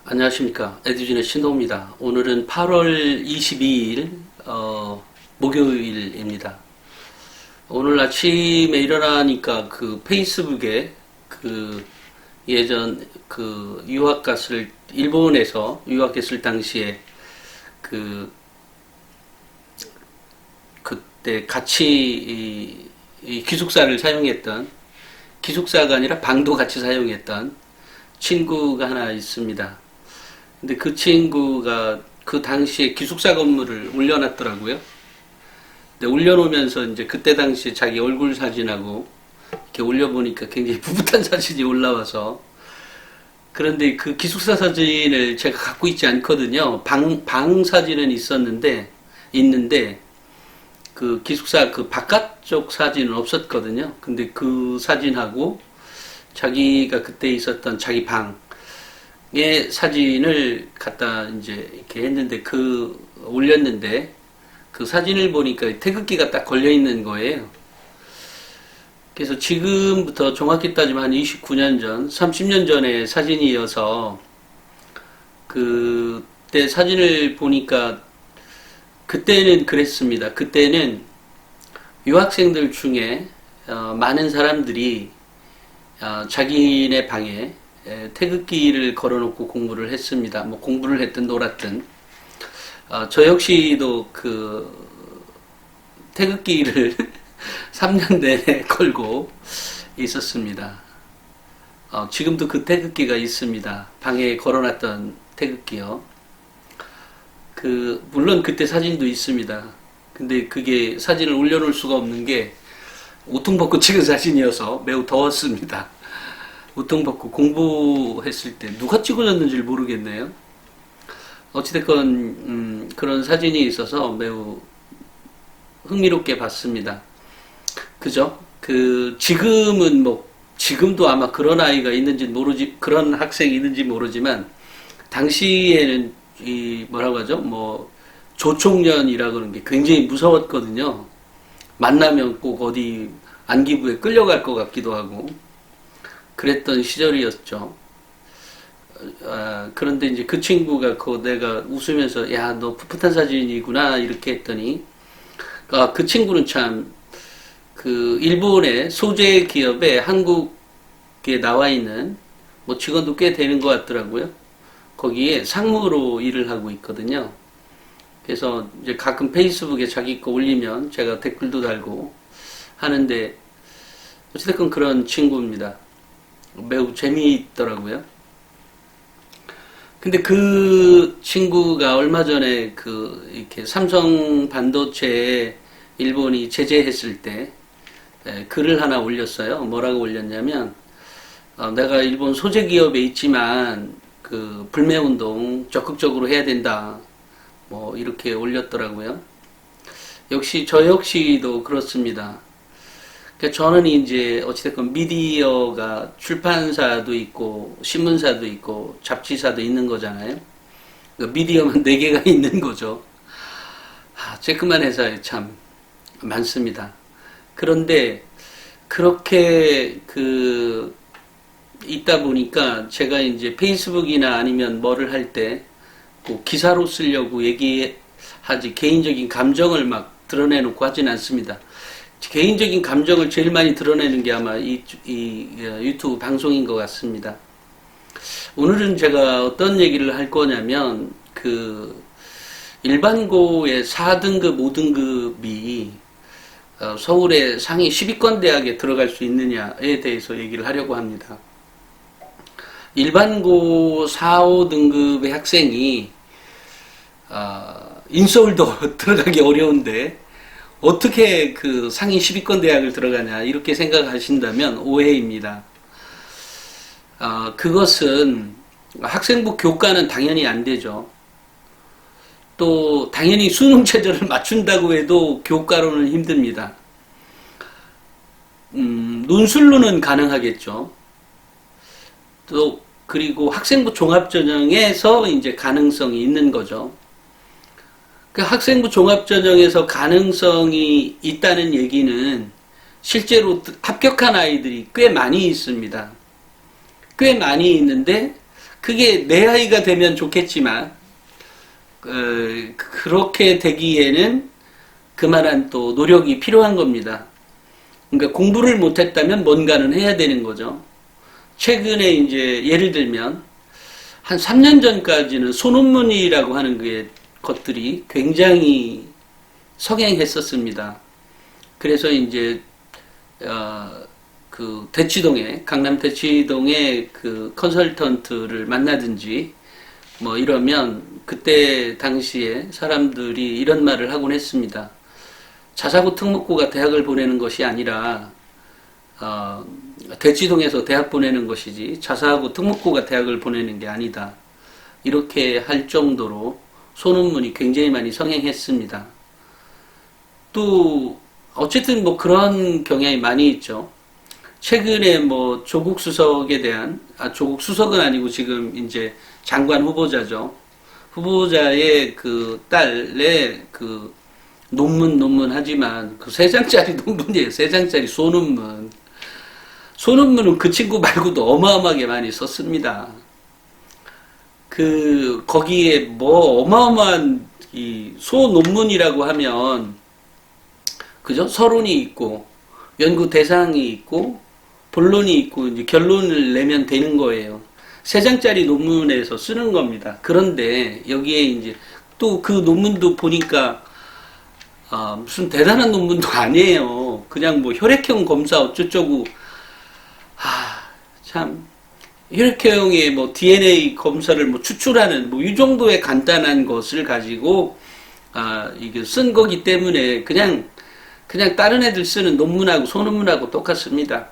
안녕하십니까. 에듀진의 신도입니다. 오늘은 8월 22일 목요일입니다. 오늘 아침에 일어나니까 그 페이스북에 그 예전 그 일본에서 유학했을 당시에 그때 같이 이 기숙사를 사용했던, 기숙사가 아니라 방도 같이 사용했던 친구가 하나 있습니다. 근데 그 친구가 그 당시에 기숙사 건물을 올려놨더라고요. 근데 올려놓으면서 이제 그때 당시에 자기 얼굴 사진하고 이렇게 올려보니까 굉장히 풋풋한 사진이 올라와서, 그런데 그 기숙사 사진을 제가 갖고 있지 않거든요. 방 사진은 있는데 그 기숙사 그 바깥쪽 사진은 없었거든요. 근데 그 사진하고 자기가 그때 있었던 자기 방의 사진을 갖다 이제 이렇게 했는데, 올렸는데 그 사진을 보니까 태극기가 딱 걸려 있는 거예요. 그래서 지금부터 정확히 따지면 한 29년 전, 30년 전의 사진이어서 그때 사진을 보니까 그때는 그랬습니다. 그때는 유학생들 중에 많은 사람들이 자기네 방에 태극기를 걸어놓고 공부를 했습니다. 뭐 공부를 했든 놀았든. 저 역시도 그 태극기를 3년 내내 걸고 있었습니다. 지금도 그 태극기가 있습니다. 방에 걸어놨던 태극기요. 물론 그때 사진도 있습니다. 근데 그게 사진을 올려놓을 수가 없는 게 우통 벗고 찍은 사진이어서 매우 더웠습니다. 우통 벗고 공부했을 때 누가 찍어줬는지를 모르겠네요. 어찌됐건 그런 사진이 있어서 매우 흥미롭게 봤습니다. 그죠? 지금도 아마 그런 아이가 있는지 그런 학생이 있는지 모르지만, 당시에는 뭐라고 하죠? 조총련이라 그러는 게 굉장히 무서웠거든요. 만나면 꼭 어디 안기부에 끌려갈 것 같기도 하고, 그랬던 시절이었죠. 그런데 이제 그 친구가 내가 웃으면서, 야, 너 풋풋한 사진이구나, 이렇게 했더니, 그 친구는 참, 일본의 소재 기업에 한국에 나와 있는, 직원도 꽤 되는 것 같더라고요. 거기에 상무로 일을 하고 있거든요. 그래서 이제 가끔 페이스북에 자기 거 올리면 제가 댓글도 달고 하는데, 어찌됐건 그런 친구입니다. 매우 재미있더라고요. 근데 그 친구가 얼마 전에 이렇게 삼성 반도체에 일본이 제재했을 때 글을 하나 올렸어요. 뭐라고 올렸냐면, 내가 일본 소재 기업에 있지만 불매운동 적극적으로 해야 된다. 이렇게 올렸더라고요. 저 역시도 그렇습니다. 그러니까 저는 이제 어찌됐건 미디어가 출판사도 있고 신문사도 있고 잡지사도 있는 거잖아요. 미디어만 4개가 있는 거죠. 쬐끄만 회사에 참 많습니다. 그런데 그렇게 있다 보니까 제가 이제 페이스북이나 아니면 뭐를 할 때 기사로 쓰려고 얘기하지, 개인적인 감정을 막 드러내놓고 하진 않습니다. 개인적인 감정을 제일 많이 드러내는 게 아마 이 유튜브 방송인 것 같습니다. 오늘은 제가 어떤 얘기를 할 거냐면, 일반고의 4등급, 5등급이 서울의 상위 10위권 대학에 들어갈 수 있느냐에 대해서 얘기를 하려고 합니다. 일반고 4, 5등급의 학생이 인서울도 들어가기 어려운데 어떻게 상위 10위권 대학을 들어가냐, 이렇게 생각하신다면 오해입니다. 그것은 학생부 교과는 당연히 안 되죠. 또 당연히 수능 최저를 맞춘다고 해도 교과로는 힘듭니다. 논술로는 가능하겠죠. 그리고 학생부 종합전형에서 이제 가능성이 있는 거죠. 학생부 종합전형에서 가능성이 있다는 얘기는 실제로 합격한 아이들이 꽤 많이 있습니다. 꽤 많이 있는데 그게 내 아이가 되면 좋겠지만 그렇게 되기에는 그만한 또 노력이 필요한 겁니다. 그러니까 공부를 못했다면 뭔가는 해야 되는 거죠. 최근에 이제 예를 들면 한 3년 전까지는 소논문이라고 하는 것들이 굉장히 성행했었습니다. 그래서 이제 그 강남 대치동에 그 컨설턴트를 만나든지 뭐 이러면 그때 당시에 사람들이 이런 말을 하곤 했습니다. 자사고 특목고가 대학을 보내는 것이 아니라 대치동에서 대학 보내는 것이지 자사고 특목고가 대학을 보내는 게 아니다. 이렇게 할 정도로 소논문이 굉장히 많이 성행했습니다. 또 어쨌든 뭐 그런 경향이 많이 있죠. 최근에 뭐 조국 수석에 대한 조국 수석은 아니고 지금 이제 장관 후보자죠. 후보자의 그 딸의 그 논문하지만 그 3장짜리 논문이에요. 3장짜리 소논문. 소논문은 그 친구 말고도 어마어마하게 많이 썼습니다. 거기에 뭐 어마어마한 이 소논문이라고 하면 그죠? 서론이 있고 연구 대상이 있고 본론이 있고 이제 결론을 내면 되는 거예요. 3장짜리 논문에서 쓰는 겁니다. 그런데 여기에 이제 또 그 논문도 보니까 무슨 대단한 논문도 아니에요. 그냥 뭐 혈액형 검사 어쩌고저쩌고 참 혈액형의 뭐 DNA 검사를 뭐 추출하는 뭐 이 정도의 간단한 것을 가지고 이게 쓴 거기 때문에 그냥 다른 애들 쓰는 논문하고 소논문하고 똑같습니다.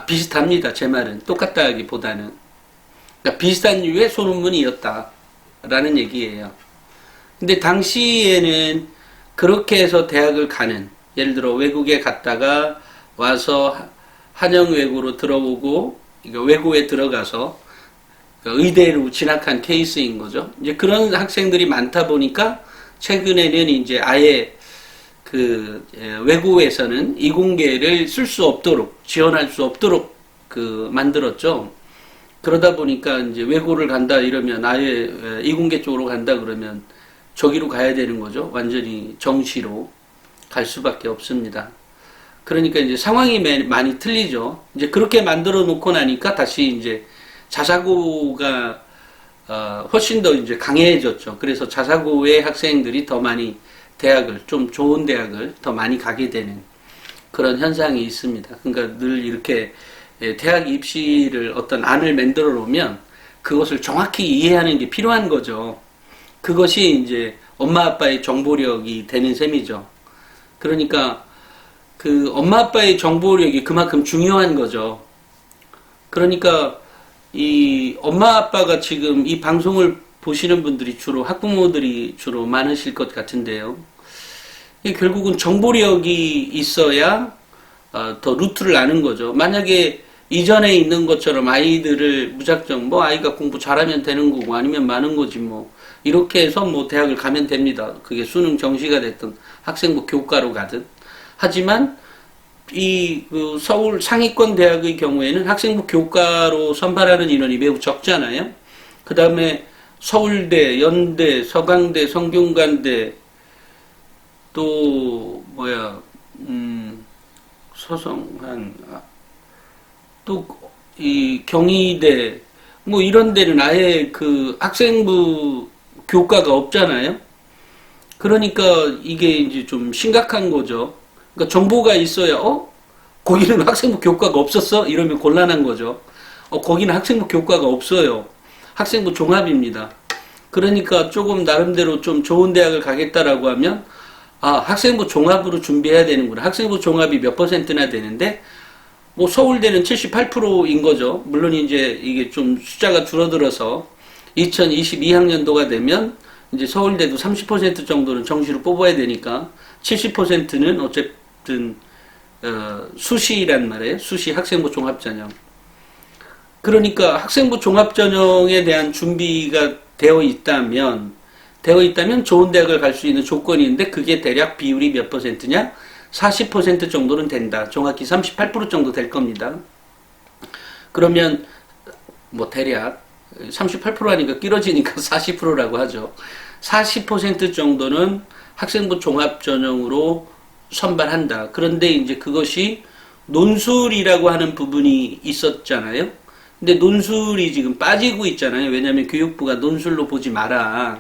비슷합니다. 제 말은 똑같다기보다는 그러니까 비슷한 류의 소논문이었다라는 얘기예요. 근데 당시에는 그렇게 해서 대학을 가는, 예를 들어 외국에 갔다가 와서 한영외고로 들어오고 외고에 들어가서 의대로 진학한 케이스인 거죠. 이제 그런 학생들이 많다 보니까 최근에는 이제 아예 외고에서는 이공계를 쓸 수 없도록, 지원할 수 없도록 만들었죠. 그러다 보니까 이제 외고를 간다 이러면 아예 이공계 쪽으로 간다 그러면 저기로 가야 되는 거죠. 완전히 정시로 갈 수밖에 없습니다. 그러니까 이제 상황이 많이 틀리죠. 이제 그렇게 만들어 놓고 나니까 다시 이제 자사고가 훨씬 더 이제 강해졌죠. 그래서 자사고의 학생들이 더 많이 좀 좋은 대학을 더 많이 가게 되는 그런 현상이 있습니다. 그러니까 늘 이렇게 대학 입시를 어떤 안을 만들어 놓으면 그것을 정확히 이해하는 게 필요한 거죠. 그것이 이제 엄마 아빠의 정보력이 되는 셈이죠. 그러니까 그 엄마 아빠의 정보력이 그만큼 중요한 거죠. 그러니까 이 엄마 아빠가 지금 이 방송을 보시는 분들이 주로 학부모들이 주로 많으실 것 같은데요. 결국은 정보력이 있어야 더 루트를 아는 거죠. 만약에 이전에 있는 것처럼 아이들을 무작정 뭐 아이가 공부 잘하면 되는 거고 아니면 많은 거지 뭐 이렇게 해서 뭐 대학을 가면 됩니다. 그게 수능 정시가 됐든 학생부 교과로 가든. 하지만 그 서울 상위권 대학의 경우에는 학생부 교과로 선발하는 인원이 매우 적잖아요. 그 다음에 서울대, 연대, 서강대, 성균관대, 또 서성한, 또 이 경희대 뭐 이런 데는 아예 그 학생부 교과가 없잖아요. 그러니까 이게 이제 좀 심각한 거죠. 그러니까 정보가 있어야 거기는 학생부 교과가 없었어? 이러면 곤란한 거죠. 거기는 학생부 교과가 없어요. 학생부 종합입니다. 그러니까 조금 나름대로 좀 좋은 대학을 가겠다라고 하면 학생부 종합으로 준비해야 되는구나. 학생부 종합이 몇 %나 되는데 뭐 서울대는 78%인 거죠. 물론 이제 이게 좀 숫자가 줄어들어서 2022학년도가 되면 이제 서울대도 30% 정도는 정시로 뽑아야 되니까 70%는 어쨌든 수시란 말이에요. 수시 학생부 종합전형. 그러니까 학생부 종합전형에 대한 준비가 되어 있다면 좋은 대학을 갈 수 있는 조건이 있는데 그게 대략 비율이 몇 %냐? 40% 정도는 된다. 정확히 38% 정도 될 겁니다. 그러면 뭐 대략 38% 하니까 끼러지니까 40%라고 하죠. 40% 정도는 학생부 종합전형으로 선발한다. 그런데 이제 그것이 논술이라고 하는 부분이 있었잖아요. 근데 논술이 지금 빠지고 있잖아요. 왜냐하면 교육부가 논술로 보지 마라.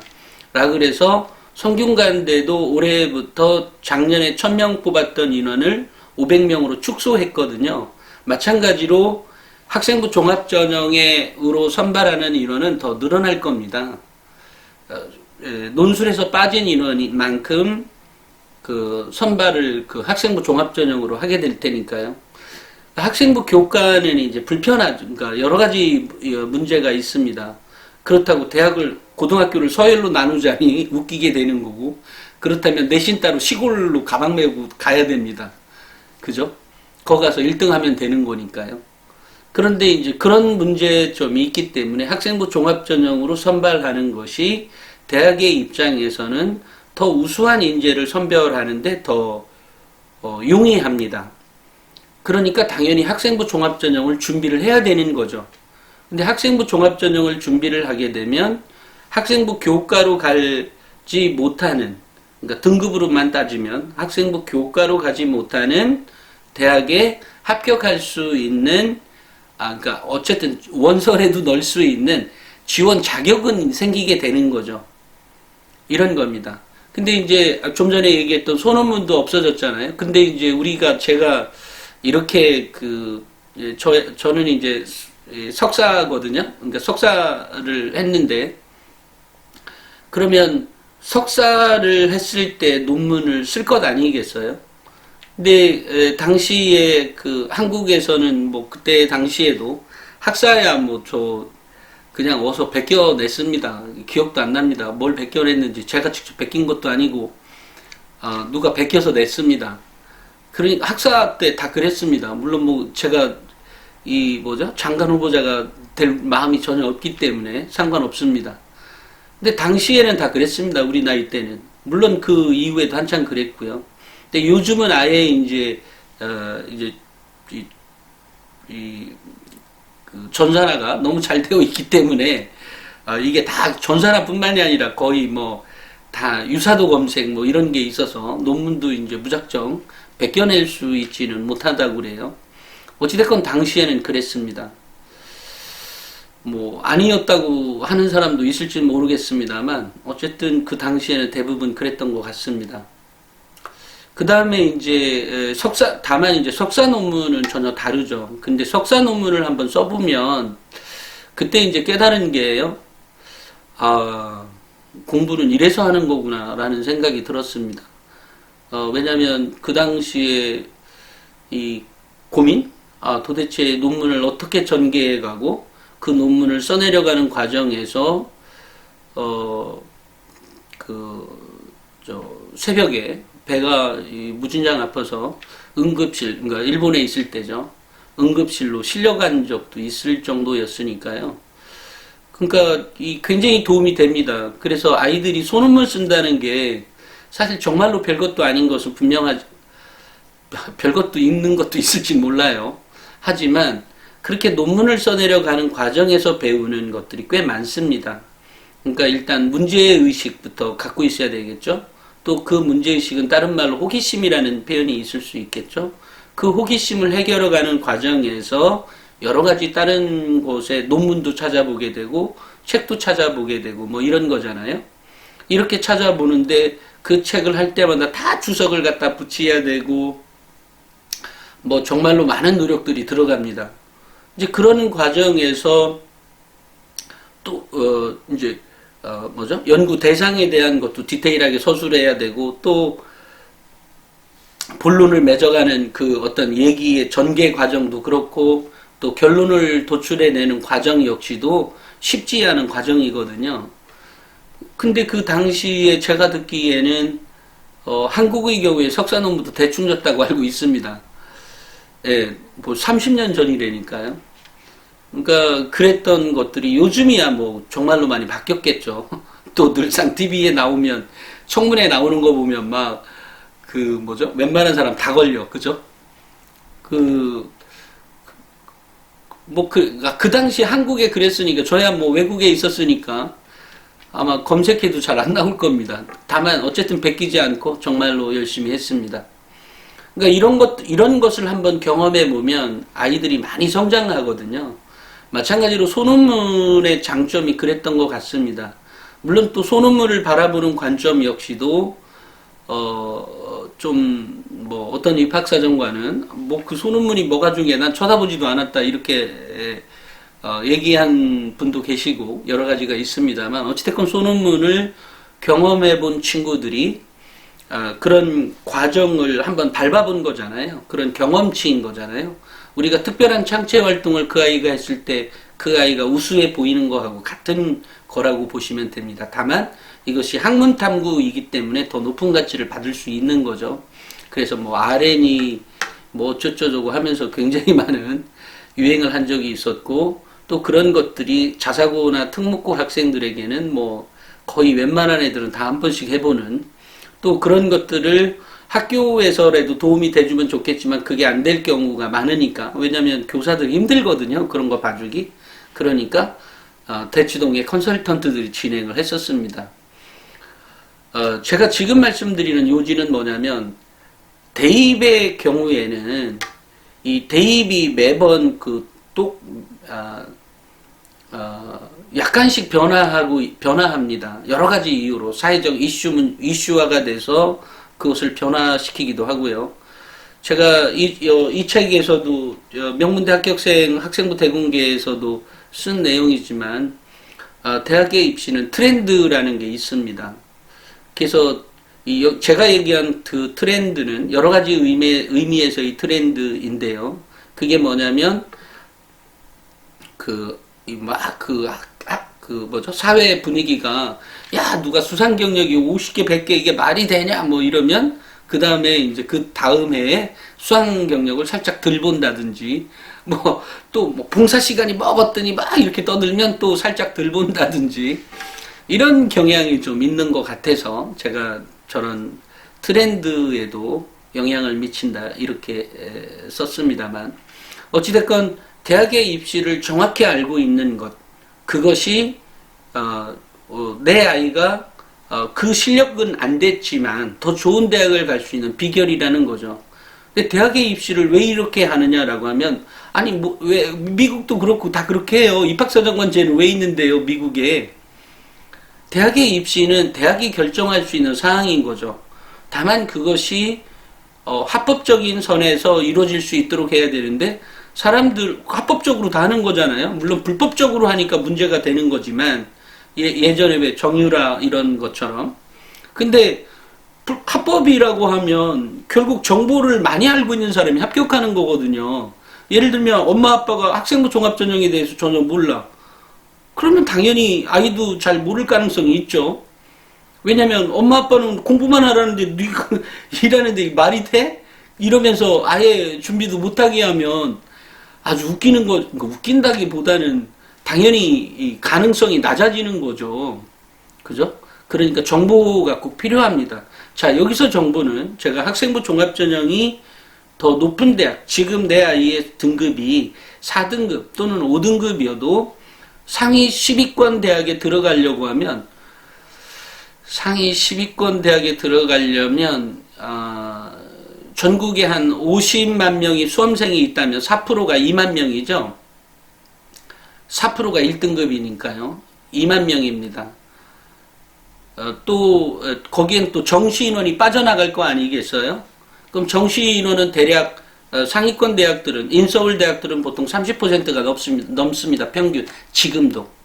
라 그래서 성균관대도 올해부터 작년에 1000명 뽑았던 인원을 500명으로 축소했거든요. 마찬가지로 학생부 종합전형으로 선발하는 인원은 더 늘어날 겁니다. 논술에서 빠진 인원만큼 그 선발을 그 학생부 종합전형으로 하게 될 테니까요. 학생부 교과는 이제 불편하죠. 그러니까 여러 가지 문제가 있습니다. 그렇다고 고등학교를 서열로 나누자니 웃기게 되는 거고, 그렇다면 내신 따로 시골로 가방 메고 가야 됩니다. 그죠? 거기 가서 1등 하면 되는 거니까요. 그런데 이제 그런 문제점이 있기 때문에 학생부 종합전형으로 선발하는 것이 대학의 입장에서는 더 우수한 인재를 선별하는데 더 용이합니다. 그러니까 당연히 학생부 종합전형을 준비를 해야 되는 거죠. 근데 학생부 종합전형을 준비를 하게 되면 학생부 교과로 가지 못하는, 그러니까 등급으로만 따지면 학생부 교과로 가지 못하는 대학에 합격할 수 있는, 그러니까 어쨌든 원서에도 넣을 수 있는 지원 자격은 생기게 되는 거죠. 이런 겁니다. 근데 이제 좀 전에 얘기했던 소논문도 없어졌잖아요. 근데 이제 제가 이렇게 저는 이제 석사거든요. 그러니까 석사를 했는데, 그러면 석사를 했을 때 논문을 쓸 것 아니겠어요? 근데 당시에 한국에서는 뭐 그때 당시에도 학사야 그냥 어서 베껴냈습니다. 기억도 안 납니다. 뭘 베껴냈는지 제가 직접 베낀 것도 아니고 누가 베껴서 냈습니다. 그러니까 학사 때 다 그랬습니다. 물론 제가 장관 후보자가 될 마음이 전혀 없기 때문에 상관없습니다. 근데 당시에는 다 그랬습니다. 우리 나이 때는. 물론 그 이후에도 한참 그랬고요. 근데 요즘은 아예 이제 전산화가 너무 잘 되어 있기 때문에 이게 다 전산화뿐만이 아니라 거의 다 유사도 검색 이런 게 있어서 논문도 이제 무작정 베껴낼 수 있지는 못하다고 그래요. 어찌됐건 당시에는 그랬습니다. 아니었다고 하는 사람도 있을지는 모르겠습니다만 어쨌든 그 당시에는 대부분 그랬던 것 같습니다. 그 다음에 이제 다만 이제 석사 논문은 전혀 다르죠. 근데 석사 논문을 한번 써보면 그때 이제 깨달은 게요. 공부는 이래서 하는 거구나라는 생각이 들었습니다. 왜냐면 그 당시에 이 고민? 도대체 논문을 어떻게 전개해 가고 그 논문을 써내려가는 과정에서 새벽에 배가 무진장 아파서 응급실, 그러니까 일본에 있을 때죠. 응급실로 실려간 적도 있을 정도였으니까요. 그러니까 굉장히 도움이 됩니다. 그래서 아이들이 소논문 쓴다는 게 사실 정말로 별것도 아닌 것은 분명하죠. 별것도 있는 것도 있을지 몰라요. 하지만 그렇게 논문을 써내려가는 과정에서 배우는 것들이 꽤 많습니다. 그러니까 일단 문제의식부터 갖고 있어야 되겠죠. 또 그 문제의식은 다른 말로 호기심이라는 표현이 있을 수 있겠죠. 그 호기심을 해결해가는 과정에서 여러 가지 다른 곳에 논문도 찾아보게 되고 책도 찾아보게 되고 이런 거잖아요. 이렇게 찾아보는데 그 책을 할 때마다 다 주석을 갖다 붙여야 되고 정말로 많은 노력들이 들어갑니다. 이제 그런 과정에서 또 연구 대상에 대한 것도 디테일하게 서술해야 되고 또 본론을 맺어가는 그 어떤 얘기의 전개 과정도 그렇고 또 결론을 도출해내는 과정 역시도 쉽지 않은 과정이거든요. 근데 그 당시에 제가 듣기에는 한국의 경우에 석사 논문도 대충 졌다고 알고 있습니다. 예, 30년 전이라니까요. 그러니까 그랬던 것들이 요즘이야 정말로 많이 바뀌었겠죠. 또 늘상 TV에 나오면 청문회 나오는 거 보면 웬만한 사람 다 걸려, 그죠? 그 당시 한국에 그랬으니까, 저야 뭐 외국에 있었으니까 아마 검색해도 잘 안 나올 겁니다. 다만 어쨌든 베끼지 않고 정말로 열심히 했습니다. 그러니까 이런 것을 한번 경험해 보면 아이들이 많이 성장하거든요. 마찬가지로 소논문의 장점이 그랬던 것 같습니다. 물론 또 소논문을 바라보는 관점 역시도 뭐 어떤 입학사정관은 뭐 그 소논문이 뭐가 중요해, 난 쳐다보지도 않았다, 이렇게 얘기한 분도 계시고 여러 가지가 있습니다만, 어찌됐건 소논문을 경험해 본 친구들이 그런 과정을 한번 밟아본 거잖아요. 그런 경험치인 거잖아요. 우리가 특별한 창체 활동을 그 아이가 했을 때 그 아이가 우수해 보이는 거하고 같은 거라고 보시면 됩니다. 다만 이것이 학문 탐구이기 때문에 더 높은 가치를 받을 수 있는 거죠. 그래서 뭐 RN이 뭐 어쩌고저쩌고 하면서 굉장히 많은 유행을 한 적이 있었고, 또 그런 것들이 자사고나 특목고 학생들에게는 뭐 거의 웬만한 애들은 다 한 번씩 해보는, 또 그런 것들을 학교에서라도 도움이 돼주면 좋겠지만 그게 안 될 경우가 많으니까, 왜냐면 교사들이 힘들거든요, 그런 거 봐주기. 그러니까 대치동의 컨설턴트들이 진행을 했었습니다. 제가 지금 말씀드리는 요지는 뭐냐면, 대입의 경우에는 이 대입이 매번 약간씩 변화합니다. 여러 가지 이유로 사회적 이슈화가 돼서 그것을 변화시키기도 하고요. 제가 이 책에서도 명문대 합격생 학생부 대공개에서도 쓴 내용이지만, 대학의 입시는 트렌드라는 게 있습니다. 그래서 제가 얘기한 그 트렌드는 여러 가지 의미에서의 트렌드인데요. 그게 뭐냐면 사회 분위기가, 야, 누가 수상 경력이 50개, 100개 이게 말이 되냐 뭐 이러면 그 다음에 이제 그 다음 해에 수상 경력을 살짝 덜 본다든지, 봉사 시간이 먹었더니 막 이렇게 떠들면 또 살짝 덜 본다든지, 이런 경향이 좀 있는 것 같아서 제가 저런 트렌드에도 영향을 미친다 이렇게 썼습니다만, 어찌됐건 대학의 입시를 정확히 알고 있는 것, 그것이 내 아이가 그 실력은 안 됐지만 더 좋은 대학을 갈 수 있는 비결이라는 거죠. 근데 대학의 입시를 왜 이렇게 하느냐라고 하면, 아니 왜 미국도 그렇고 다 그렇게 해요. 입학사정관제는 왜 있는데요, 미국에. 대학의 입시는 대학이 결정할 수 있는 사항인 거죠. 다만 그것이 합법적인 선에서 이루어질 수 있도록 해야 되는데, 사람들 합법적으로 다 하는 거잖아요. 물론 불법적으로 하니까 문제가 되는 거지만, 예전에 왜 정유라 이런 것처럼. 근데 합법이라고 하면 결국 정보를 많이 알고 있는 사람이 합격하는 거거든요. 예를 들면 엄마 아빠가 학생부 종합전형에 대해서 전혀 몰라. 그러면 당연히 아이도 잘 모를 가능성이 있죠. 왜냐면 엄마 아빠는 공부만 하라는데 네가 일하는데 말이 돼? 이러면서 아예 준비도 못하게 하면 아주 웃기는 거, 웃긴다기보다는 당연히 이 가능성이 낮아지는 거죠. 그죠? 그러니까 정보가 꼭 필요합니다. 자, 여기서 정보는 제가 학생부 종합전형이 더 높은 대학, 지금 내 아이의 등급이 4등급 또는 5등급이어도 상위 10위권 대학에 들어가려고 하면, 전국에 한 50만 명이 수험생이 있다면 4%가 2만 명이죠. 4%가 1등급이니까요. 2만 명입니다. 또 거기엔 또 정시 인원이 빠져나갈 거 아니겠어요? 그럼 정시 인원은 대략 상위권 대학들은, 인서울 대학들은 보통 30%가 넘습니다. 평균. 지금도.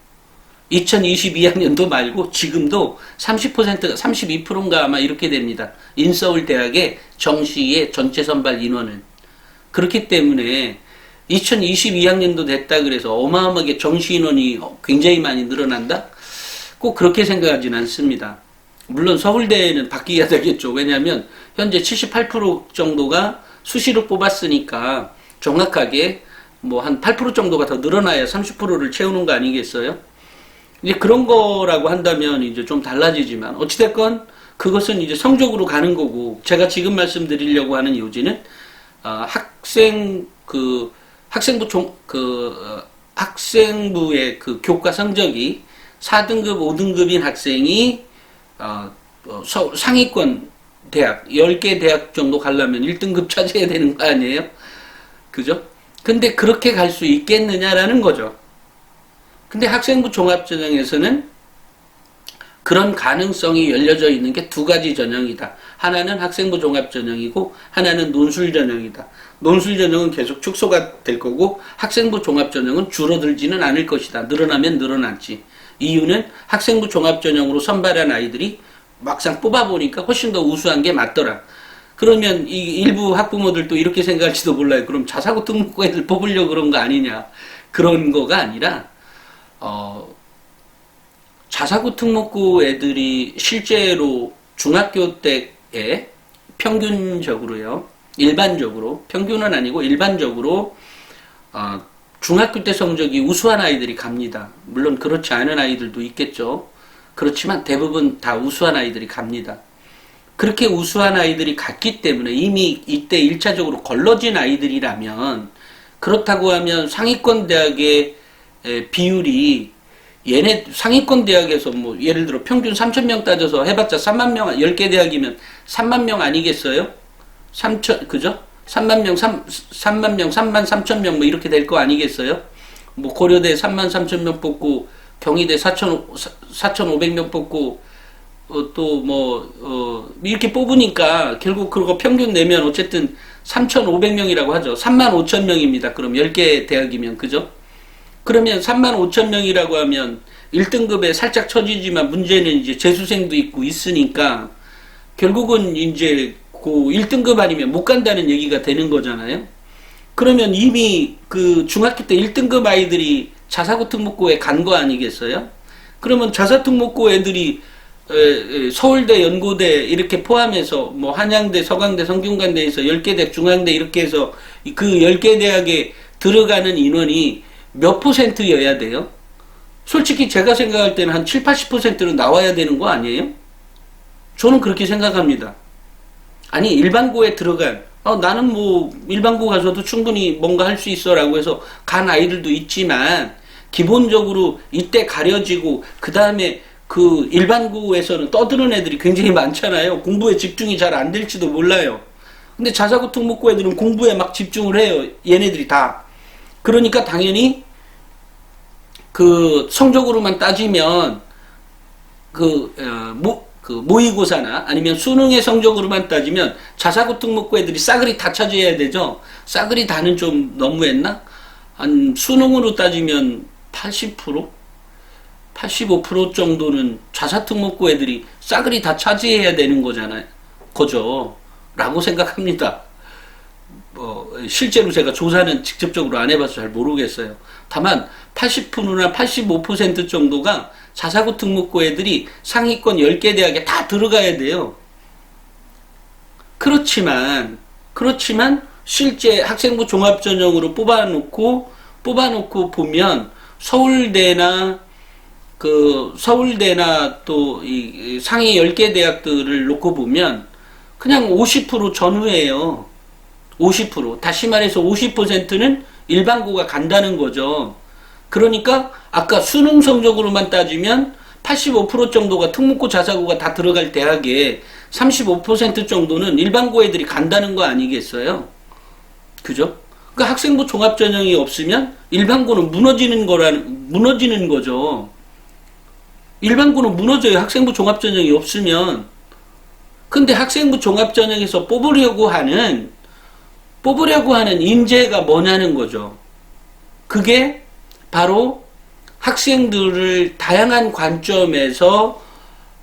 2022학년도 말고 지금도 30%가 32%인가 아마 이렇게 됩니다. 인서울 대학의 정시의 전체 선발 인원은. 그렇기 때문에 2022학년도 됐다 그래서 어마어마하게 정시 인원이 굉장히 많이 늘어난다? 꼭 그렇게 생각하진 않습니다. 물론 서울대는 바뀌어야 되겠죠. 왜냐하면 현재 78% 정도가 수시로 뽑았으니까 정확하게 뭐 한 8% 정도가 더 늘어나야 30%를 채우는 거 아니겠어요? 이제 그런 거라고 한다면 이제 좀 달라지지만, 어찌됐건 그것은 이제 성적으로 가는 거고, 제가 지금 말씀드리려고 하는 요지는 학생 학생부의 그 교과 성적이 4등급, 5등급인 학생이 상위권 대학 10개 대학 정도 가려면 1등급 차지해야 되는 거 아니에요? 그죠? 근데 그렇게 갈 수 있겠느냐라는 거죠. 근데 학생부 종합전형에서는 그런 가능성이 열려져 있는 게 두 가지 전형이다. 하나는 학생부 종합전형이고 하나는 논술전형이다. 논술전형은 계속 축소가 될 거고 학생부 종합전형은 줄어들지는 않을 것이다. 늘어나면 늘어났지. 이유는 학생부 종합전형으로 선발한 아이들이 막상 뽑아보니까 훨씬 더 우수한 게 맞더라. 그러면 이 일부 학부모들도 이렇게 생각할지도 몰라요. 그럼 자사고 특목고 애들 뽑으려고 그런 거 아니냐. 그런 거가 아니라 자사고 특목고 애들이 실제로 중학교 때에 평균적으로요. 일반적으로 평균은 아니고 일반적으로 중학교 때 성적이 우수한 아이들이 갑니다. 물론 그렇지 않은 아이들도 있겠죠. 그렇지만 대부분 다 우수한 아이들이 갑니다. 그렇게 우수한 아이들이 갔기 때문에 이미 이때 1차적으로 걸러진 아이들이라면 그렇다고 하면 상위권 대학의 비율이 얘네 상위권 대학에서 뭐 예를 들어 평균 3,000명 따져서 해봤자 3만 명 10개 대학이면 3만 명 아니겠어요? 3천 그죠? 3만 명 3만 명 3만 3천 명 뭐 이렇게 될 거 아니겠어요? 뭐 고려대 3만 3천 명 뽑고 경희대 4,500명 뽑고 이렇게 뽑으니까 결국 그거 평균 내면 어쨌든 3,500명이라고 하죠. 3만 5천 명입니다. 그럼 10개 대학이면 그죠? 그러면 3만 5천 명이라고 하면 1등급에 살짝 처지지만 문제는 이제 재수생도 있고 있으니까 결국은 이제 그 1등급 아니면 못 간다는 얘기가 되는 거잖아요. 그러면 이미 그 중학교 때 1등급 아이들이 자사고 특목고에 간 거 아니겠어요? 그러면 자사특목고 애들이 서울대, 연고대 이렇게 포함해서 뭐 한양대, 서강대, 성균관대에서 10개 대학, 중앙대 이렇게 해서 그 10개 대학에 들어가는 인원이 몇 %여야 돼요? 솔직히 제가 생각할 때는 한 7, 80%는 나와야 되는 거 아니에요? 저는 그렇게 생각합니다. 아니 일반고에 들어간 나는 뭐 일반고 가서도 충분히 뭔가 할 수 있어 라고 해서 간 아이들도 있지만 기본적으로 이때 가려지고 그 다음에 그 일반고에서는 떠드는 애들이 굉장히 많잖아요. 공부에 집중이 잘 안 될지도 몰라요. 근데 자사고 특목고 애들은 공부에 막 집중을 해요. 얘네들이 다. 그러니까 당연히 그 성적으로만 따지면 모의고사나 아니면 수능의 성적으로만 따지면 자사고 특목고 애들이 싸그리 다 차지해야 되죠. 싸그리 다는 좀 너무했나? 한 수능으로 따지면 80%? 85% 정도는 자사특목고 애들이 싸그리 다 차지해야 되는 거죠. 라고 생각합니다. 실제로 제가 조사는 직접적으로 안 해봐서 잘 모르겠어요. 다만 80%나 85% 정도가 자사고 특목고 애들이 상위권 10개 대학에 다 들어가야 돼요. 그렇지만 실제 학생부 종합전형으로 뽑아놓고 보면 서울대나 또 이 상위 10개 대학들을 놓고 보면 그냥 50% 전후예요. 50%. 다시 말해서 50%는 일반고가 간다는 거죠. 그러니까 아까 수능 성적으로만 따지면 85% 정도가 특목고 자사고가 다 들어갈 대학에 35% 정도는 일반고 애들이 간다는 거 아니겠어요? 그죠? 그러니까 학생부 종합전형이 없으면 일반고는 무너지는 거죠. 일반고는 무너져요. 학생부 종합전형이 없으면. 근데 학생부 종합전형에서 뽑으려고 하는 인재가 뭐냐는 거죠. 그게 바로 학생들을 다양한 관점에서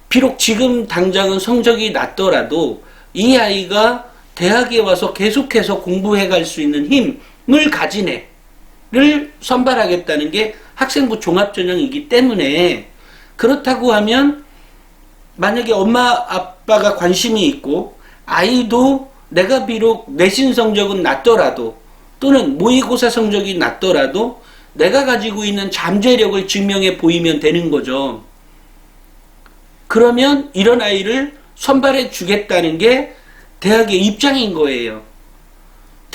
비록 지금 당장은 성적이 낮더라도 이 아이가 대학에 와서 계속해서 공부해 갈 수 있는 힘을 가진 애를 선발하겠다는 게 학생부 종합전형이기 때문에 그렇다고 하면 만약에 엄마 아빠가 관심이 있고 아이도 내가 비록 내신 성적은 낮더라도 또는 모의고사 성적이 낮더라도 내가 가지고 있는 잠재력을 증명해 보이면 되는 거죠. 그러면 이런 아이를 선발해 주겠다는 게 대학의 입장인 거예요.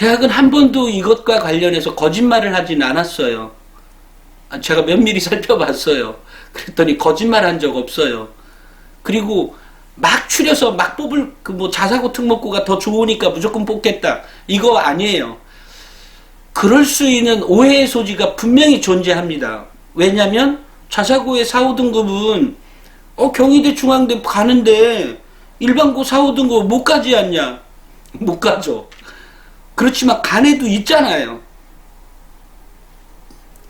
대학은 한 번도 이것과 관련해서 거짓말을 하진 않았어요. 제가 면밀히 살펴봤어요. 그랬더니 거짓말 한 적 없어요. 그리고 막 추려서 막 뽑을 그 뭐 자사고 특목고가 더 좋으니까 무조건 뽑겠다. 이거 아니에요. 그럴 수 있는 오해의 소지가 분명히 존재합니다. 왜냐면 자사고의 4, 5등급은 경희대 중앙대 가는데 일반고 4, 5등급 못 가지 않냐? 못 가죠. 그렇지만 간 애도 있잖아요.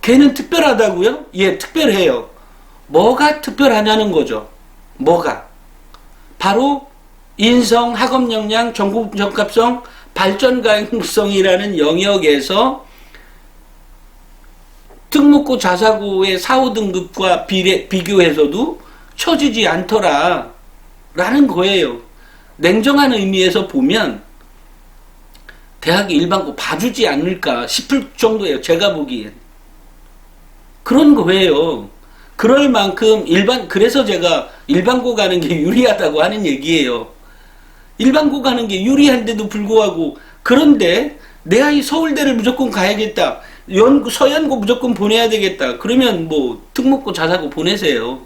걔는 특별하다고요? 예, 특별해요. 뭐가 특별하냐는 거죠. 뭐가? 바로 인성, 학업 역량, 전국 적합성, 발전 가능성이라는 영역에서 특목고 자사고의 4, 5등급과 비교해서도 처지지 않더라 라는 거예요. 냉정한 의미에서 보면 대학이 일반고 봐주지 않을까 싶을 정도예요. 제가 보기엔. 그런 거예요. 그럴 만큼 그래서 제가 일반고 가는 게 유리하다고 하는 얘기예요. 일반고 가는 게 유리한데도 불구하고, 그런데 내 아이 서울대를 무조건 가야겠다. 서연고 무조건 보내야 되겠다. 그러면 뭐 특목고 자사고 보내세요.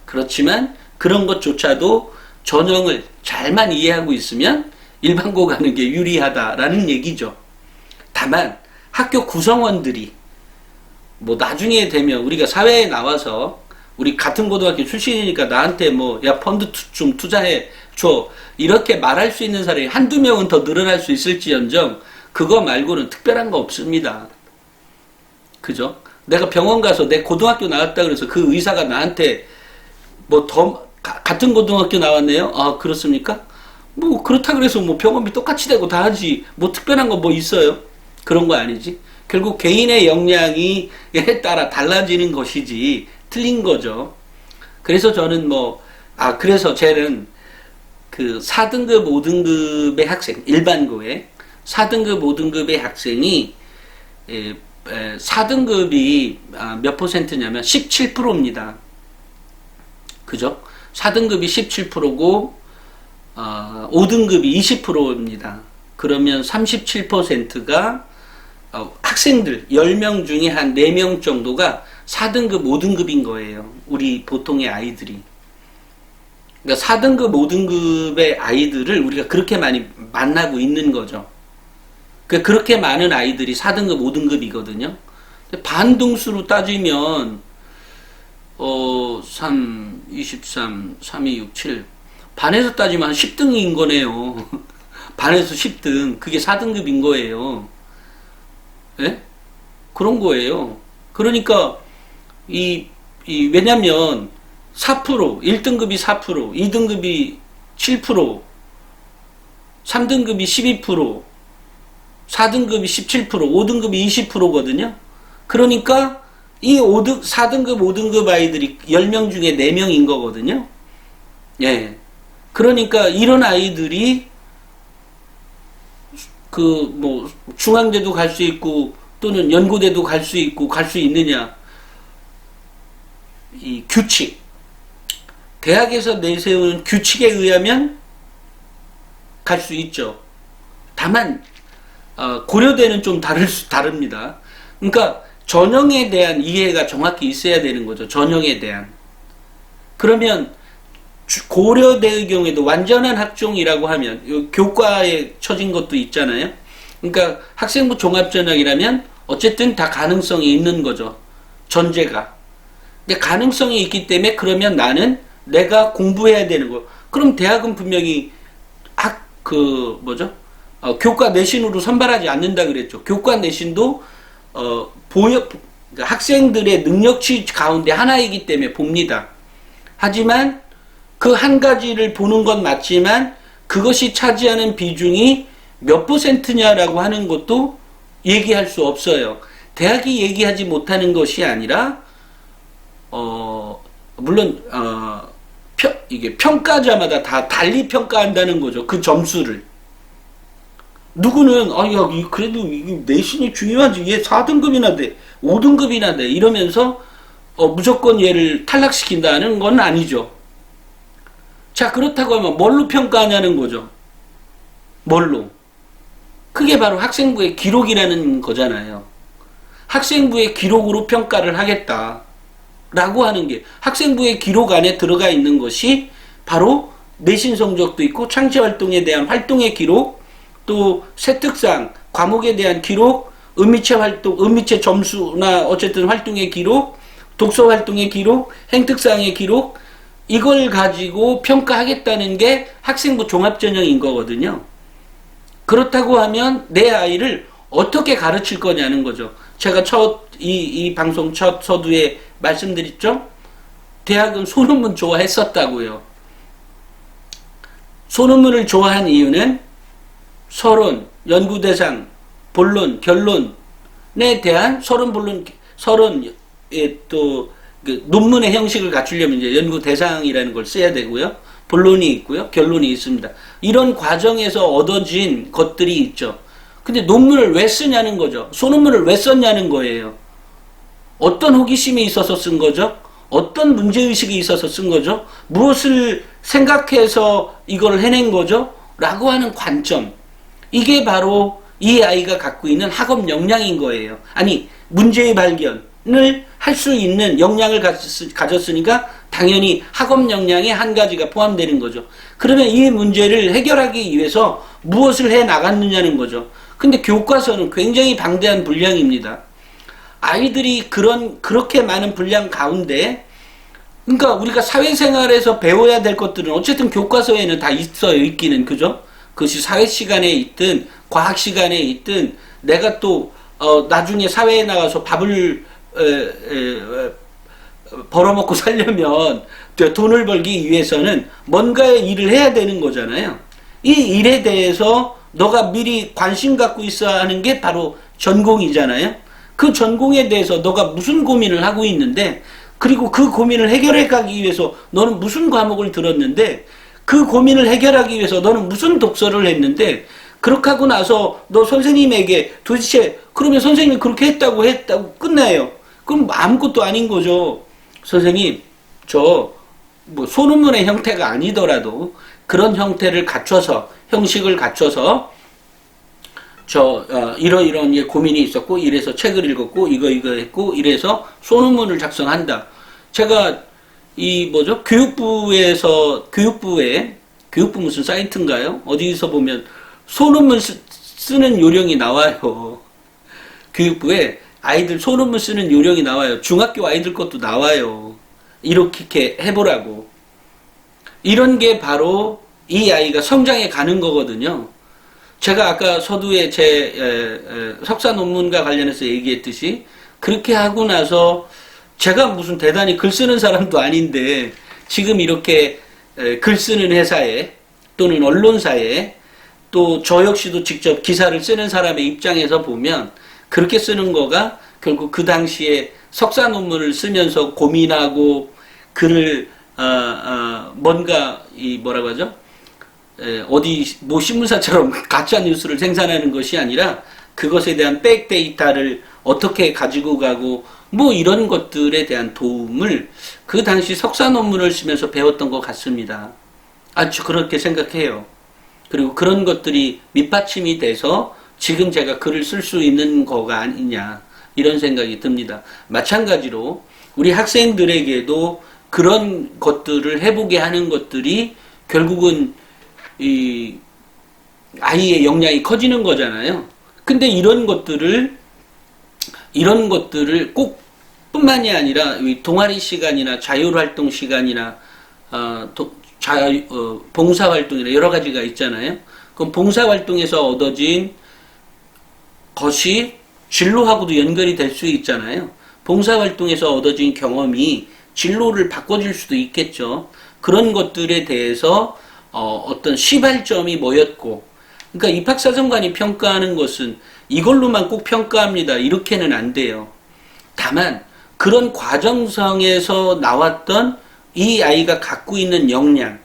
그렇지만 그런 것조차도 전형을 잘만 이해하고 있으면 일반고 가는 게 유리하다라는 얘기죠. 다만 학교 구성원들이 뭐 나중에 되면 우리가 사회에 나와서 우리 같은 고등학교 출신이니까 나한테 뭐 야 펀드 좀 투자해 줘 이렇게 말할 수 있는 사람이 한두 명은 더 늘어날 수 있을지언정 그거 말고는 특별한 거 없습니다. 그죠? 내가 병원 가서 내 고등학교 나왔다 그래서 그 의사가 나한테 뭐 더 같은 고등학교 나왔네요? 아 그렇습니까? 뭐 그렇다 그래서 뭐 병원비 똑같이 되고 다 하지 뭐 특별한 거 뭐 있어요? 그런 거 아니지. 결국 개인의 역량에 따라 달라지는 것이지 틀린 거죠. 그래서 저는 그래서 쟤는 그 4등급, 5등급의 학생, 일반고에 4등급, 5등급의 학생이 4등급이 몇 퍼센트냐면 17%입니다. 그죠? 4등급이 17%고 5등급이 20%입니다. 그러면 37%가 학생들 10명 중에 한 4명 정도가 4등급, 5등급인 거예요. 우리 보통의 아이들이. 그러니까 4등급, 5등급의 아이들을 우리가 그렇게 많이 만나고 있는 거죠. 그렇게 많은 아이들이 4등급, 5등급이거든요. 반등수로 따지면 3, 23, 3, 2, 6, 7 반에서 따지면 한 10등인 거네요. 반에서 10등. 그게 4등급인 거예요. 예? 그런 거예요. 그러니까 왜냐면 4%, 1등급이 4%, 2등급이 7%, 3등급이 12%, 4등급이 17%, 5등급이 20%거든요. 그러니까 이 4등급, 5등급 아이들이 10명 중에 4명인 거거든요. 예. 그러니까 이런 아이들이 중앙대도 갈 수 있고 또는 연고대도 갈 수 있고 갈 수 있느냐. 이 규칙. 대학에서 내세우는 규칙에 의하면 갈 수 있죠. 다만 고려대는 좀 다릅니다. 그러니까 전형에 대한 이해가 정확히 있어야 되는 거죠. 전형에 대한. 그러면 고려대의 경우에도 완전한 학종이라고 하면 교과에 처진 것도 있잖아요. 그러니까 학생부 종합전형이라면 어쨌든 다 가능성이 있는 거죠. 전제가. 근데 가능성이 있기 때문에 그러면 나는 내가 공부해야 되는 거. 그럼 대학은 분명히 교과 내신으로 선발하지 않는다 그랬죠. 교과 내신도 그러니까 학생들의 능력치 가운데 하나이기 때문에 봅니다. 하지만 그 한 가지를 보는 건 맞지만 그것이 차지하는 비중이 몇 퍼센트냐라고 하는 것도 얘기할 수 없어요. 대학이 얘기하지 못하는 것이 아니라 물론 이게 평가자마다 다 달리 평가한다는 거죠. 그 점수를. 누구는 그래도 이게 내신이 중요하지. 얘 4등급이나 돼. 5등급이나 돼. 이러면서 무조건 얘를 탈락시킨다는 건 아니죠. 자, 그렇다고 하면 뭘로 평가하냐는 거죠. 뭘로? 그게 바로 학생부의 기록이라는 거잖아요. 학생부의 기록으로 평가를 하겠다라고 하는 게 학생부의 기록 안에 들어가 있는 것이 바로 내신 성적도 있고 창시활동에 대한 활동의 기록, 또 세특상, 과목에 대한 기록, 은미체 활동, 은미체 점수나 어쨌든 활동의 기록, 독서 활동의 기록, 행특상의 기록, 이걸 가지고 평가하겠다는 게 학생부 종합전형인 거거든요. 그렇다고 하면 내 아이를 어떻게 가르칠 거냐는 거죠. 제가 이 방송 첫 서두에 말씀드렸죠? 대학은 소논문 좋아했었다고요. 소논문을 좋아한 이유는 서론, 연구대상, 본론, 결론에 대한 서론, 본론, 또 그 논문의 형식을 갖추려면 이제 연구대상이라는 걸 써야 되고요. 본론이 있고요. 결론이 있습니다. 이런 과정에서 얻어진 것들이 있죠. 근데 논문을 왜 쓰냐는 거죠. 소논문을 왜 썼냐는 거예요. 어떤 호기심이 있어서 쓴 거죠? 어떤 문제의식이 있어서 쓴 거죠? 무엇을 생각해서 이걸 해낸 거죠? 라고 하는 관점. 이게 바로 이 아이가 갖고 있는 학업 역량인 거예요. 아니, 문제의 발견을 할 수 있는 역량을 가졌으니까 당연히 학업 역량의 한 가지가 포함되는 거죠. 그러면 이 문제를 해결하기 위해서 무엇을 해 나갔느냐는 거죠. 근데 교과서는 굉장히 방대한 분량입니다. 아이들이 그렇게 많은 분량 가운데, 그러니까 우리가 사회생활에서 배워야 될 것들은 어쨌든 교과서에는 다 있어요, 있기는. 그죠? 그것이 사회 시간에 있든, 과학 시간에 있든, 내가 또, 나중에 사회에 나가서 밥을, 벌어먹고 살려면, 돈을 벌기 위해서는 뭔가의 일을 해야 되는 거잖아요. 이 일에 대해서 너가 미리 관심 갖고 있어야 하는 게 바로 전공이잖아요. 그 전공에 대해서 너가 무슨 고민을 하고 있는데, 그리고 그 고민을 해결해 가기 위해서 너는 무슨 과목을 들었는데, 그 고민을 해결하기 위해서 너는 무슨 독서를 했는데, 그렇게 하고 나서 너 선생님에게 도대체 그러면 선생님이 그렇게 했다고 끝나요. 그럼 아무것도 아닌 거죠. 선생님, 뭐 소논문의 형태가 아니더라도 그런 형태를 갖춰서, 형식을 갖춰서 이런 고민이 있었고, 이래서 책을 읽었고, 이거 했고, 이래서 소논문을 작성한다. 제가 교육부에 교육부 무슨 사이트인가요? 어디서 보면 소논문 쓰는 요령이 나와요. 교육부에 아이들 소논문 쓰는 요령이 나와요. 중학교 아이들 것도 나와요. 이렇게 해보라고. 이런 게 바로 이 아이가 성장해 가는 거거든요. 제가 아까 서두에 제 석사 논문과 관련해서 얘기했듯이 그렇게 하고 나서 제가 무슨 대단히 글 쓰는 사람도 아닌데 지금 이렇게 글 쓰는 회사에 또는 언론사에 또 저 역시도 직접 기사를 쓰는 사람의 입장에서 보면 그렇게 쓰는 거가 결국 그 당시에 석사 논문을 쓰면서 고민하고 글을 뭔가 뭐라고 하죠? 뭐 신문사처럼 가짜 뉴스를 생산하는 것이 아니라 그것에 대한 백 데이터를 어떻게 가지고 가고 뭐 이런 것들에 대한 도움을 그 당시 석사 논문을 쓰면서 배웠던 것 같습니다. 아주 그렇게 생각해요. 그리고 그런 것들이 밑받침이 돼서 지금 제가 글을 쓸 수 있는 거가 아니냐 이런 생각이 듭니다. 마찬가지로 우리 학생들에게도 그런 것들을 해보게 하는 것들이 결국은 이 아이의 역량이 커지는 거잖아요. 근데 이런 것들을 꼭 뿐만이 아니라 동아리 시간이나 자율활동 시간이나 봉사활동이나 여러 가지가 있잖아요. 그럼 봉사활동에서 얻어진 것이 진로하고도 연결이 될 수 있잖아요. 봉사활동에서 얻어진 경험이 진로를 바꿔줄 수도 있겠죠. 그런 것들에 대해서 어떤 시발점이 뭐였고, 그러니까 입학사정관이 평가하는 것은 이걸로만 꼭 평가합니다. 이렇게는 안 돼요. 다만 그런 과정성에서 나왔던 이 아이가 갖고 있는 역량이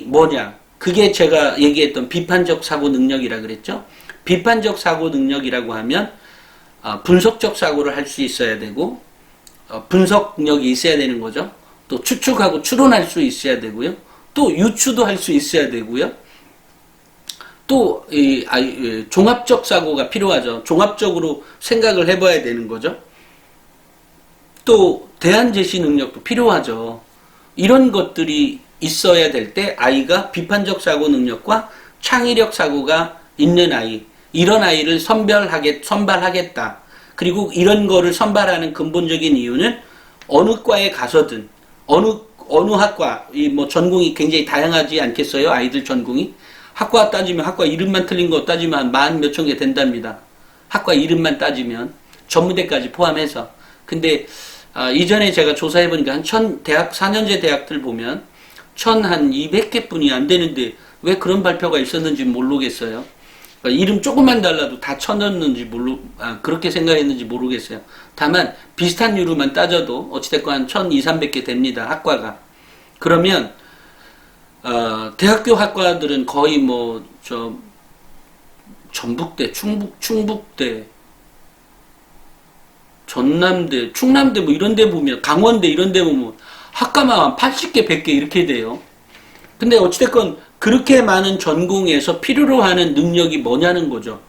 뭐냐? 그게 제가 얘기했던 비판적 사고 능력이라 그랬죠. 비판적 사고 능력이라고 하면 분석적 사고를 할 수 있어야 되고 분석력이 있어야 되는 거죠. 또 추측하고 추론할 수 있어야 되고요. 또 유추도 할 수 있어야 되고요. 또 종합적 사고가 필요하죠. 종합적으로 생각을 해봐야 되는 거죠. 또 대안 제시 능력도 필요하죠. 이런 것들이 있어야 될 때 아이가 비판적 사고 능력과 창의력 사고가 있는 아이, 이런 아이를 선발하겠다. 그리고 이런 거를 선발하는 근본적인 이유는 어느 과에 가서든 어느 학과, 뭐 전공이 굉장히 다양하지 않겠어요? 아이들 전공이. 학과 따지면 학과 이름만 틀린 거 따지면 만 몇천 개 된답니다. 학과 이름만 따지면 전무대까지 포함해서. 근데 이전에 제가 조사해보니까 대학 4년제 대학들 보면 한 200개 뿐이 안 되는데 왜 그런 발표가 있었는지 모르겠어요. 그러니까 이름 조금만 달라도 다 쳐넣는지 그렇게 생각했는지 모르겠어요. 다만 비슷한 유로만 따져도 어찌됐건 한 1200, 300개 됩니다. 학과가. 그러면 대학교 학과들은 거의 전북대, 충북대, 전남대, 충남대 이런 데 보면, 강원대 이런 데 보면 학과만 한 80개, 100개 이렇게 돼요. 근데 어찌됐건 그렇게 많은 전공에서 필요로 하는 능력이 뭐냐는 거죠.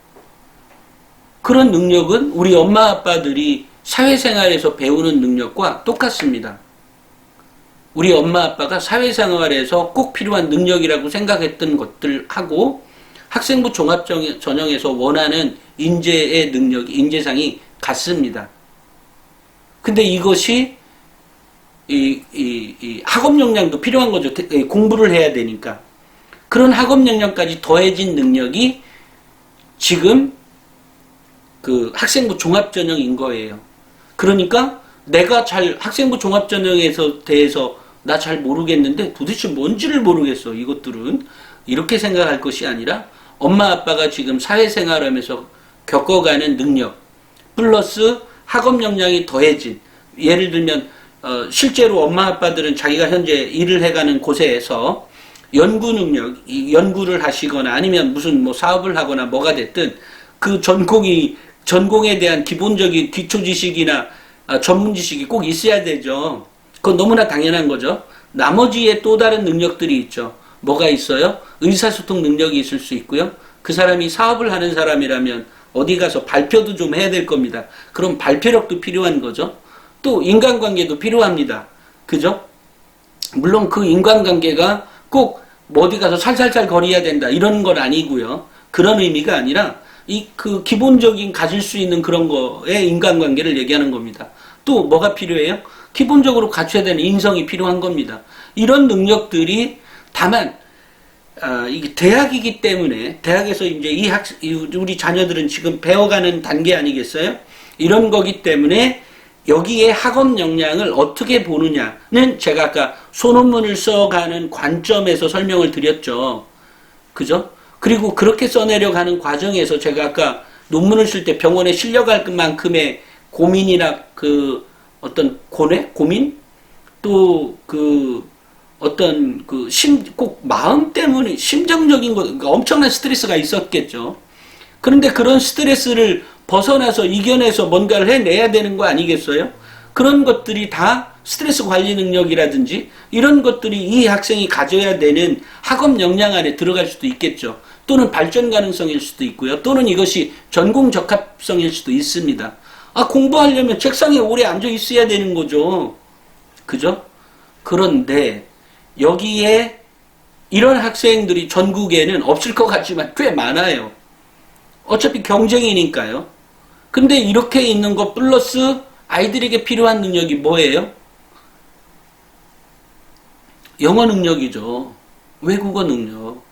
그런 능력은 우리 엄마 아빠들이 사회생활에서 배우는 능력과 똑같습니다. 우리 엄마 아빠가 사회생활에서 꼭 필요한 능력이라고 생각했던 것들하고 학생부 종합전형에서 원하는 인재의 능력, 인재상이 같습니다. 근데 이것이 학업 역량도 필요한 거죠. 공부를 해야 되니까. 그런 학업 역량까지 더해진 능력이 지금 그 학생부 종합전형인 거예요. 그러니까 내가 학생부 종합전형에서 대해서 나 잘 모르겠는데 도대체 뭔지를 모르겠어. 이것들은 이렇게 생각할 것이 아니라 엄마 아빠가 지금 사회생활하면서 겪어가는 능력 플러스 학업 역량이 더해진, 예를 들면 실제로 엄마 아빠들은 자기가 현재 일을 해가는 곳에서 연구 능력, 연구를 하시거나 아니면 무슨 사업을 하거나 뭐가 됐든 그 전공에 대한 기본적인 기초 지식이나 전문 지식이 꼭 있어야 되죠. 그건 너무나 당연한 거죠. 나머지의 또 다른 능력들이 있죠. 뭐가 있어요? 의사소통 능력이 있을 수 있고요. 그 사람이 사업을 하는 사람이라면 어디 가서 발표도 좀 해야 될 겁니다. 그럼 발표력도 필요한 거죠. 또 인간관계도 필요합니다. 그죠? 물론 그 인간관계가 꼭 어디 가서 살살살 거려야 된다 이런 건 아니고요. 그런 의미가 아니라 그 기본적인 가질 수 있는 그런 거에 인간관계를 얘기하는 겁니다. 또 뭐가 필요해요? 기본적으로 갖춰야 되는 인성이 필요한 겁니다. 이런 능력들이 다만 이게 대학이기 때문에 대학에서 이제 우리 자녀들은 지금 배워가는 단계 아니겠어요? 이런 거기 때문에 여기에 학업 역량을 어떻게 보느냐는 제가 아까 소논문을 써가는 관점에서 설명을 드렸죠. 그죠? 그리고 그렇게 써내려가는 과정에서 제가 아까 논문을 쓸 때 병원에 실려갈 만큼의 고민이나 어떤 고민? 또 꼭 마음 때문에 심정적인 그러니까 엄청난 스트레스가 있었겠죠. 그런데 그런 스트레스를 벗어나서 이겨내서 뭔가를 해내야 되는 거 아니겠어요? 그런 것들이 다 스트레스 관리 능력이라든지 이런 것들이 이 학생이 가져야 되는 학업 역량 안에 들어갈 수도 있겠죠. 또는 발전 가능성일 수도 있고요. 또는 이것이 전공 적합성일 수도 있습니다. 공부하려면 책상에 오래 앉아 있어야 되는 거죠. 그죠? 그런데 여기에 이런 학생들이 전국에는 없을 것 같지만 꽤 많아요. 어차피 경쟁이니까요. 근데 이렇게 있는 것 플러스 아이들에게 필요한 능력이 뭐예요? 영어 능력이죠. 외국어 능력.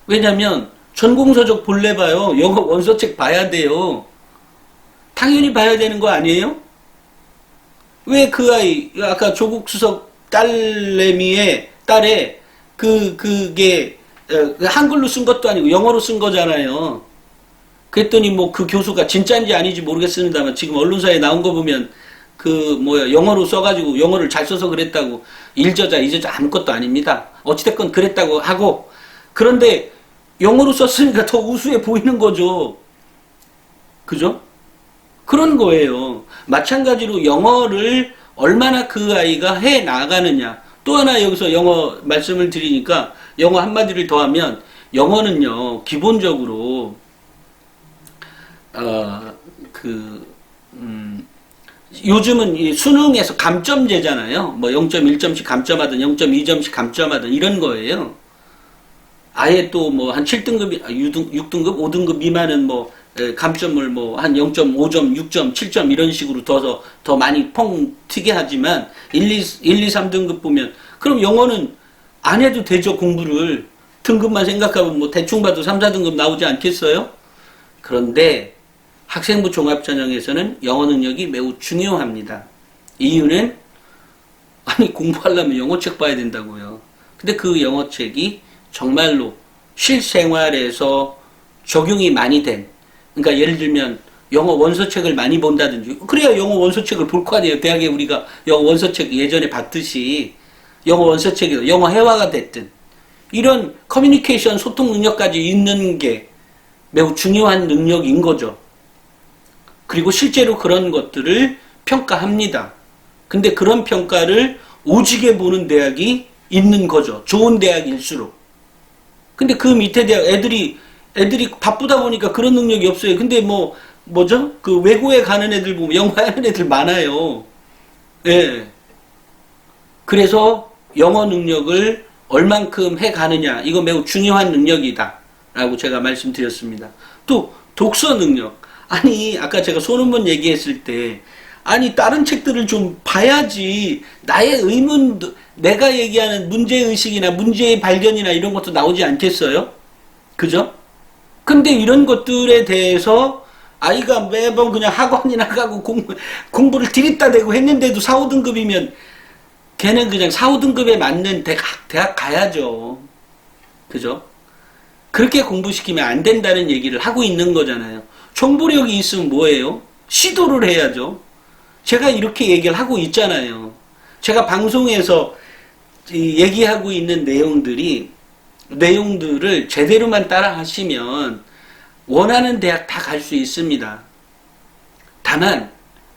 왜냐면 전공서적 볼래 봐요. 영어 원서책 봐야 돼요. 당연히 봐야 되는 거 아니에요? 왜 그 아이, 아까 조국 수석 딸내미의 딸에 그게 한글로 쓴 것도 아니고 영어로 쓴 거잖아요. 그랬더니 그 교수가 진짜인지 아닌지 모르겠습니다만 지금 언론사에 나온 거 보면 영어로 써가지고 영어를 잘 써서 그랬다고 일저자 이저자 아무것도 아닙니다. 어찌됐건 그랬다고 하고 그런데 영어로 썼으니까 더 우수해 보이는 거죠. 그죠? 그런 거예요. 마찬가지로 영어를 얼마나 그 아이가 해 나가느냐. 또 하나 여기서 영어 말씀을 드리니까 영어 한마디를 더하면 영어는요, 기본적으로, 어, 그, 요즘은 이 수능에서 감점제잖아요. 뭐 0.1점씩 감점하든 0.2점씩 감점하든 이런 거예요. 아예 또 뭐 한 7등급이, 6등급, 5등급 미만은 뭐, 감점을 뭐 한 0.5점, 6점, 7점 이런 식으로 더 많이 펑 튀게 하지만 1, 2, 3등급 보면 그럼 영어는 안 해도 되죠, 공부를. 등급만 생각하면 뭐 대충 봐도 3, 4등급 나오지 않겠어요? 그런데 학생부 종합전형에서는 영어 능력이 매우 중요합니다. 이유는 아니 공부하려면 영어책 봐야 된다고요. 근데 그 영어책이 정말로 실생활에서 적용이 많이 된, 그러니까 예를 들면 영어 원서책을 많이 본다든지, 그래야 영어 원서책을 볼 거 아니에요. 대학에 우리가 영어 원서책 예전에 봤듯이 영어 원서책이 영어 회화가 됐든 이런 커뮤니케이션 소통 능력까지 있는 게 매우 중요한 능력인 거죠. 그리고 실제로 그런 것들을 평가합니다. 근데 그런 평가를 오지게 보는 대학이 있는 거죠. 좋은 대학일수록. 근데 그 밑에 대학 애들이 바쁘다 보니까 그런 능력이 없어요. 근데 뭐죠? 그 외고에 가는 애들 보면 영어 하는 애들 많아요. 예. 그래서 영어 능력을 얼만큼 해 가느냐, 이거 매우 중요한 능력이다 라고 제가 말씀드렸습니다. 또 독서 능력. 아니 아까 제가 소논문 얘기했을 때 아니 다른 책들을 좀 봐야지 나의 의문, 내가 얘기하는 문제의식이나 문제의 발견이나 이런 것도 나오지 않겠어요? 그죠? 근데 이런 것들에 대해서 아이가 매번 그냥 학원이나 가고 공부를 들이다 대고 했는데도 4, 5등급이면 걔는 그냥 4, 5등급에 맞는 대학 가야죠. 그죠? 그렇게 공부시키면 안 된다는 얘기를 하고 있는 거잖아요. 정보력이 있으면 뭐예요? 시도를 해야죠. 제가 이렇게 얘기를 하고 있잖아요. 제가 방송에서 얘기하고 있는 내용들을 제대로만 따라 하시면 원하는 대학 다 갈 수 있습니다. 다만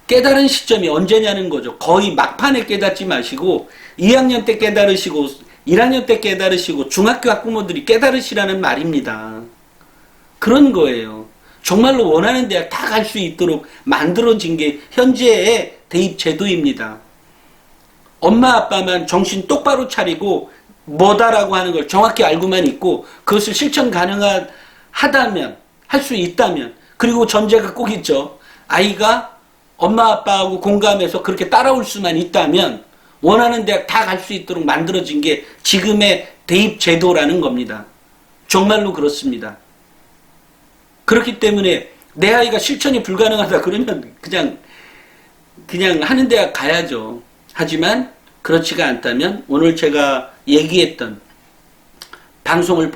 깨달은 시점이 언제냐는 거죠. 거의 막판에 깨닫지 마시고 2학년 때 깨달으시고 1학년 때 깨달으시고 중학교 학부모들이 깨달으시라는 말입니다. 그런 거예요. 정말로 원하는 대학 다 갈 수 있도록 만들어진 게 현재의 대입 제도입니다. 엄마 아빠만 정신 똑바로 차리고 뭐다라고 하는 걸 정확히 알고만 있고 그것을 실천 가능하다면, 할 수 있다면, 그리고 전제가 꼭 있죠. 아이가 엄마 아빠하고 공감해서 그렇게 따라올 수만 있다면 원하는 대학 다 갈 수 있도록 만들어진 게 지금의 대입 제도라는 겁니다. 정말로 그렇습니다. 그렇기 때문에 내 아이가 실천이 불가능하다 그러면 그냥 하는 대학 가야죠. 하지만 그렇지가 않다면 오늘 제가 얘기했던 방송을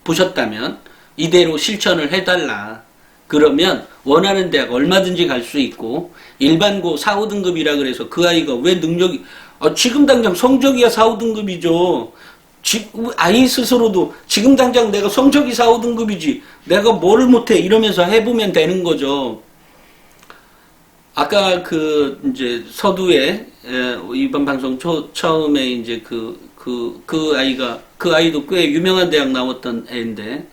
보셨다면 이대로 실천을 해달라. 그러면 원하는 대학 얼마든지 갈 수 있고 일반고 4, 5등급이라 그래서 그 아이가 왜 능력이 지금 당장 성적이야 4, 5등급이죠. 아이 스스로도 지금 당장 내가 성적이 4, 5등급이지 내가 뭐를 못해 이러면서 해보면 되는 거죠. 아까 이제 서두에 이번 방송 처음에 이제 그 아이도 꽤 유명한 대학 나왔던 애인데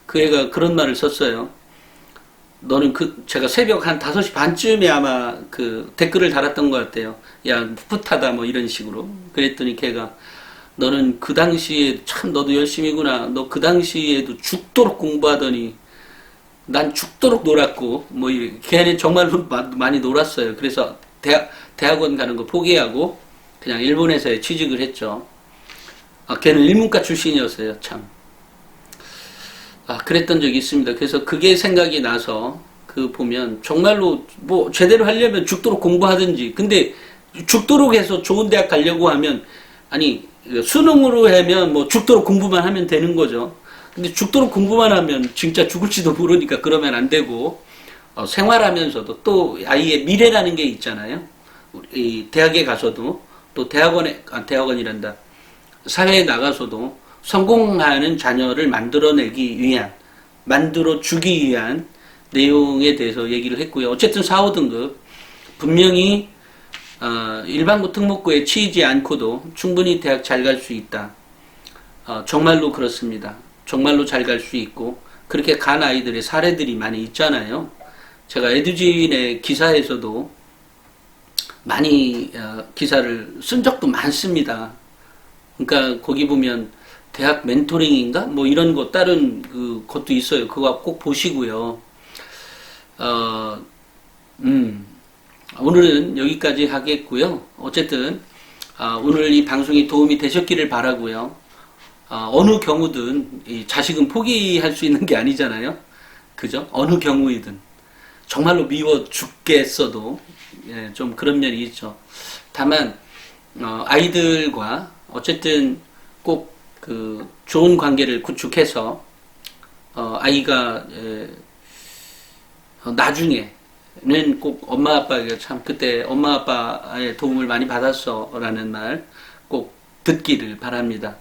그 애가 그런 말을 썼어요. 너는 제가 새벽 한 5시 반쯤에 아마 댓글을 달았던 것 같아요. 야, 풋풋하다 뭐 이런 식으로. 그랬더니 걔가 너는 그 당시에 참 너도 열심히구나. 너 그 당시에도 죽도록 공부하더니 난 죽도록 놀았고 뭐 걔는 정말로 많이 놀았어요. 그래서 대학원 가는 거 포기하고 그냥 일본에서 취직을 했죠. 걔는 일문과 출신이었어요. 참. 그랬던 적이 있습니다. 그래서 그게 생각이 나서 보면 정말로 뭐 제대로 하려면 죽도록 공부하든지, 근데 죽도록 해서 좋은 대학 가려고 하면 아니 수능으로 하면 뭐 죽도록 공부만 하면 되는 거죠. 근데 죽도록 공부만 하면 진짜 죽을지도 모르니까 그러면 안 되고 생활하면서도 또 아이의 미래라는 게 있잖아요. 이 대학에 가서도 또 대학원이란다. 사회에 나가서도 성공하는 자녀를 만들어주기 위한 내용에 대해서 얘기를 했고요. 어쨌든 4, 5등급 분명히 일반고 특목고에 치이지 않고도 충분히 대학 잘 갈 수 있다. 정말로 그렇습니다. 정말로 잘 갈 수 있고 그렇게 간 아이들의 사례들이 많이 있잖아요. 제가 에듀진의 기사에서도 많이 기사를 쓴 적도 많습니다. 그러니까 거기 보면 대학 멘토링인가 뭐 이런 거 다른 것도 있어요. 그거 꼭 보시고요. 오늘은 여기까지 하겠고요. 어쨌든 오늘 이 방송이 도움이 되셨기를 바라고요. 어느 경우든 이 자식은 포기할 수 있는 게 아니잖아요. 그죠? 어느 경우이든 정말로 미워 죽겠어도 예, 좀 그런 면이 있죠. 다만 아이들과 어쨌든 꼭 그 좋은 관계를 구축해서 아이가 나중에는 꼭 엄마 아빠가 참 그때 엄마 아빠의 도움을 많이 받았어 라는 말 꼭 듣기를 바랍니다.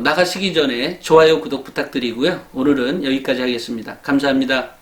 나가시기 전에 좋아요 구독 부탁드리고요. 오늘은 여기까지 하겠습니다. 감사합니다.